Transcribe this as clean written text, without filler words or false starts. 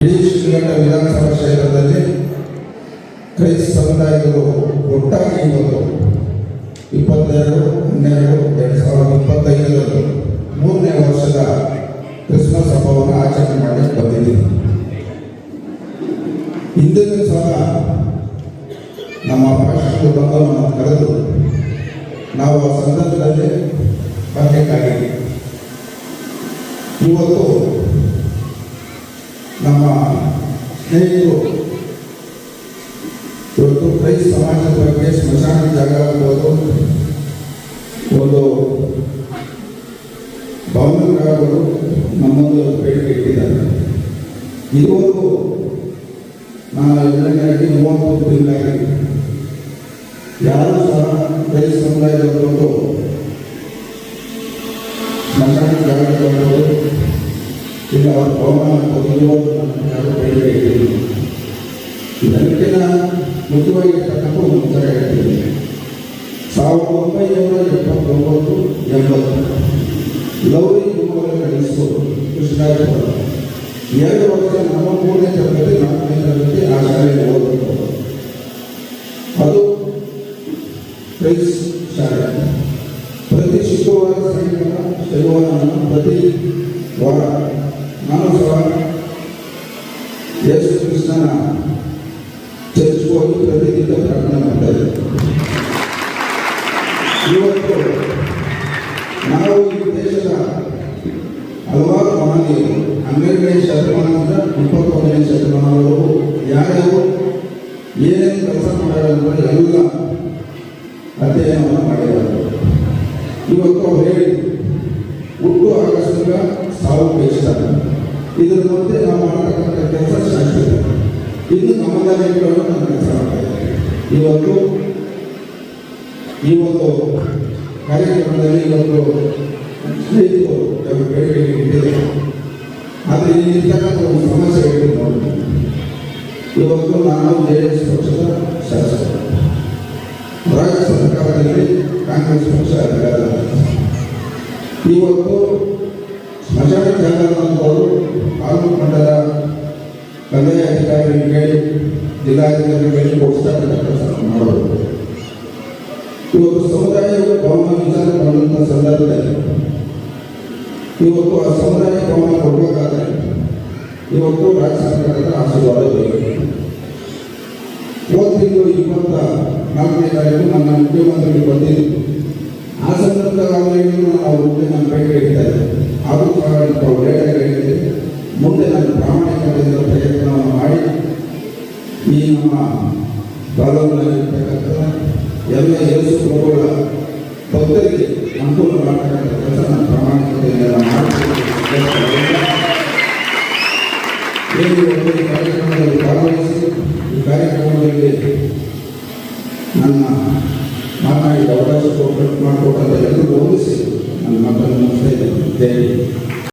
ಇಡೀ ಶ್ರೀಗಂಧ ವಿಧಾನಸಭಾ ಕ್ಷೇತ್ರದಲ್ಲಿ ಕ್ರೈಸ್ತ ಸಮುದಾಯಗಳು ಒಟ್ಟಾಗಿ ಇವತ್ತು 22/12/2025 3ನೇ ವರ್ಷದ ಕ್ರಿಸ್ಮಸ್ ಹಬ್ಬವನ್ನು ಆಚರಣೆ ಮಾಡಿ ಬಂದಿದ್ದೀವಿ. ಹಿಂದಿನ ಸಹ ನಮ್ಮ ಪಾಸ್ಟರ್ ಬಂದವನ್ನು ಕರೆದು ನಾವು ಆ ಸಂದರ್ಭದಲ್ಲಿ ಬರಬೇಕಾಗಿದೆ. ಇವತ್ತು ನಮ್ಮ ಸ್ನೇಹಿತರು ಇವತ್ತು ಕ್ರೈಸ್ತ ಸಮಾಜದ ಬಗ್ಗೆ ಸ್ಮಶಾನ ಜಾಗ ಆಗ್ಬೋದು, ಒಂದು ಭವನಗಳು ನಮ್ಮೊಂದು ಬೇಡಿಕೆ ಇಟ್ಟಿದ್ದಾರೆ. ಇದುವರೆಗೂ ನಾನು ಎರಡನೇದಾಗಿ 30 ತಿಂಗಳಾಗಿ ಯಾರು ಸಹ ಕ್ರೈಸ್ತ ಸಮುದಾಯದವರು ಸ್ಮಶಾನ ಜಾಗಗಳು ಇಲ್ಲ ಅವರ ಭವನ ತೆಗೆಯುವುದು ಯಾರು ಬೇಡಿಕೆ ಇಟ್ಟಿದ್ದೀವಿ. ಇದಕ್ಕಿಂತ ಮುಖ್ಯವಾಗಿರ್ತಕ್ಕಂಥ ಒಂದು ಉತ್ತರ ಹೇಳ್ತೀನಿ. 1979-80 ಲೌರಿ ಗುರುಗಳು ನಡೆಸುವುದು ಕೃಷ್ಣಾಪುರ 2 ವರ್ಷ ನಮ್ಮ 3ನೇ ತರಗತಿ 4ನೇ ತರಗತಿ ಆ ಶಾಲೆಗೆ ಓದಬೇಕು. ಅದು ಕ್ರೈಸ್ತ ಶಾಲೆ. ಪ್ರತಿ ಶುಕ್ರವಾರ ಸಾಯಂಕಾಲ ಶನಿವಾರ ಪ್ರತಿ ವಾರ ನಾನು ಸಹ ಯೇಸು ಕೃಷ್ಣನ ಚರ್ಚ್ ಹೋಗಿ ಪ್ರತಿನಿತ್ಯ ಪ್ರಾರ್ಥನೆ ಮಾಡ್ತಾ ಇದ್ದೇವೆ. ಇವತ್ತು ನಾವು ಈ ದೇಶದ ಹಲವಾರು ಮಹನೀಯರು 12ನೇ ಶತಮಾನದಿಂದ 21ನೇ ಶತಮಾನದವರು ಯಾರ್ಯಾರು ಏನೇನು ಕೆಲಸ ಮಾಡೋದಂದ್ರೆ ಎಲ್ಲ ಅಧ್ಯಯನವನ್ನು ಮಾಡಿದ್ದಾರೆ. ಇವತ್ತು ಅವ್ರು ಹೇಳಿ ಹುಟ್ಟು ಆಕಸ್ಮಿಕ ಸಾವು ಬೇಯಿಸ್ತಾರೆ. ಇದರ ಮಧ್ಯೆ ನಾವು ಮಾಡತಕ್ಕಂಥ ಕೆಲಸ ಶಾಶ್ವತ. ಇನ್ನು ನಮ್ಮದನ್ನು ನಾನು ಕೆಲಸ ಮಾಡ್ತಾ ಇದ್ದೇನೆ. ಈ ಒಂದು ಕಾರ್ಯಕ್ರಮದಲ್ಲಿ ಇವತ್ತು ಸ್ನೇಹಿತರು ಬೇಡಿಕೆ ಇಟ್ಟಿದೆ. ಆದರೆ ಇಲ್ಲಿರ್ತಕ್ಕಂಥ ಒಂದು ಸಮಸ್ಯೆ ಹೇಳಿ ನೋಡಿ. ಇವತ್ತು ನಾನು JDS ಪಕ್ಷದ ಶಾಸಕ, ರಾಜ್ಯ ಸರ್ಕಾರದಲ್ಲಿ ಕಾಂಗ್ರೆಸ್ ಪಕ್ಷ ಅಧಿಕಾರ. ಇವತ್ತು ಸ್ಮಶಾನ ಜಾಗವನ್ನು ತಾಲೂಕು ಮಂಡಲ ಕಂದಾಯ ಅಧಿಕಾರಿಗಳಿಗೆ ಜಿಲ್ಲಾಧಿಕಾರಿಗಳಿಗೆ ಕೊಡಿಸ್ತಕ್ಕಂಥ ಕೆಲಸ ಮಾಡೋದು. ಇವತ್ತು ಸಮುದಾಯಗಳು ಭವನ ವಿಚಾರ ಮಾಡುವಂಥ ಸಂದರ್ಭದಲ್ಲಿ ಇವತ್ತು ಆ ಸಮುದಾಯ ಭವನ ಕೊಡಬೇಕಾದ್ರೆ ಇವತ್ತು ರಾಜ್ಯ ಸರ್ಕಾರದ ಆಶೀರ್ವಾದ ಬೇಕು. ತಿಂಗಳು 24ನೇ ತಾರೀಕು ನನ್ನ ಮುಖ್ಯಮಂತ್ರಿಗಳು ಬಂದಿದ್ದು. ಆ ಸಂದರ್ಭದಲ್ಲಿ ನಾವು ನಾನು ಬೇಡಿಕೆ ಇಡ್ತಾ ಇದ್ದೆ. ಆದರೂ ಸಹ ಹೇಳಿದೆ, ಮುಂದೆ ನಾನು ಪ್ರಾಮಾಣಿಕತೆಯಿಂದ ಪ್ರಯತ್ನವನ್ನು ಮಾಡಿ ಈ ನಮ್ಮ ತಾಲೂಕಿನಲ್ಲಿರ್ತಕ್ಕಂಥ ಎಲ್ಲ ಯೇಸು ಪ್ರಭುಗಳ ಭಕ್ತರಿಗೆ ಅನುಕೂಲ ಮಾಡತಕ್ಕಂಥ ಕೆಲಸ ನಾನು ಪ್ರಾಮಾಣಿಕತೆಯಿಂದ ಈ ಕಾರ್ಯಕ್ರಮದಲ್ಲಿ ಭಾಗವಹಿಸಿ ಈ ಕಾರ್ಯಕ್ರಮದಲ್ಲಿ ನನ್ನ ಮಾತನಾಡಿ ಅವಕಾಶ ಮಾಡಿಕೊಟ್ಟಂತ ಎಲ್ಲರೂ ಗೌರವಿಸಿ ನನ್ನ ಮಾತನ್ನು ಮುಗಿಸ್ತಾ ಇದ್ದೇನೆ.